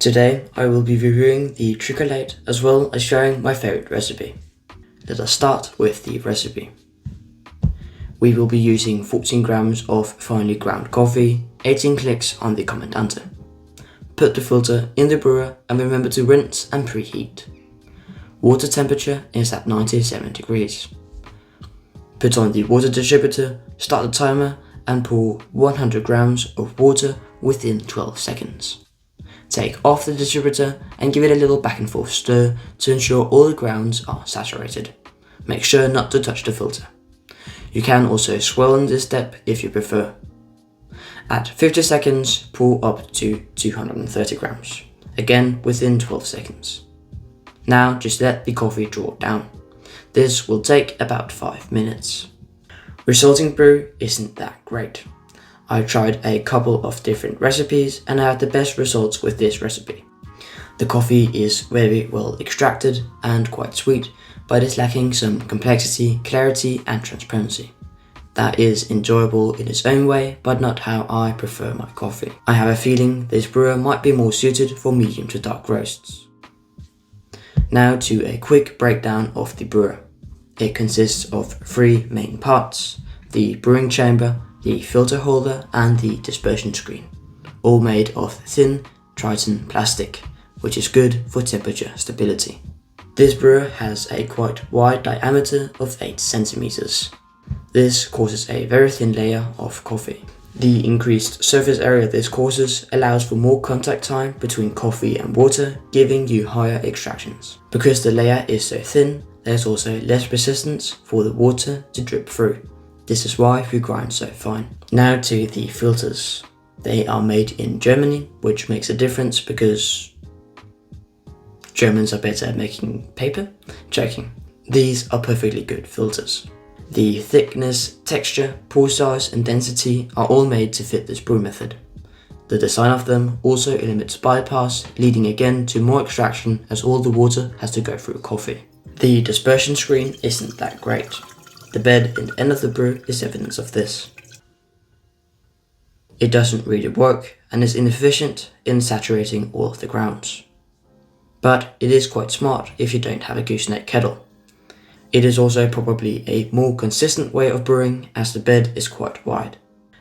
Today I will be reviewing the Tricolate as well as sharing my favourite recipe. Let us start with the recipe. We will be using 14 grams of finely ground coffee, 18 clicks on the command enter. Put the filter in the brewer and remember to rinse and preheat. Water temperature is at 97 degrees. Put on the water distributor, start the timer and pour 100 grams of water within 12 seconds. Take off the distributor and give it a little back and forth stir to ensure all the grounds are saturated. Make sure not to touch the filter. You can also swirl in this step if you prefer. At 50 seconds, pour up to 230 grams, again within 12 seconds. Now just let the coffee draw down. This will take about 5 minutes. Resulting brew isn't that great. I tried a couple of different recipes and I had the best results with this recipe. The coffee is very well extracted and quite sweet, but is lacking some complexity, clarity and transparency. That is enjoyable in its own way, but not how I prefer my coffee. I have a feeling this brewer might be more suited for medium to dark roasts. Now to a quick breakdown of the brewer. It consists of 3 main parts: the brewing chamber, the filter holder and the dispersion screen, all made of thin Triton plastic, which is good for temperature stability. This brewer has a quite wide diameter of 8 centimeters. This causes a very thin layer of coffee. The increased surface area this causes allows for more contact time between coffee and water, giving you higher extractions. Because the layer is so thin, there's also less resistance for the water to drip through. This is why we grind so fine. Now to the filters. They are made in Germany, which makes a difference because Germans are better at making paper. Joking. These are perfectly good filters. The thickness, texture, pour size and density are all made to fit this brew method. The design of them also limits bypass, leading again to more extraction as all the water has to go through coffee. The dispersion screen isn't that great. The bed in the end of the brew is evidence of this. It doesn't really work and is inefficient in saturating all of the grounds. But it is quite smart if you don't have a gooseneck kettle. It is also probably a more consistent way of brewing as the bed is quite wide.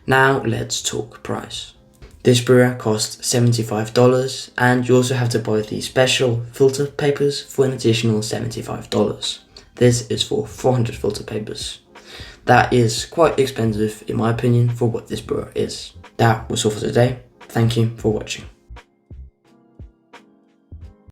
Now let's talk price. This brewer costs $75 and you also have to buy the special filter papers for an additional $75. This is for 400 filter papers. That is quite expensive in my opinion for what this brewer is. That was all for today. Thank you for watching.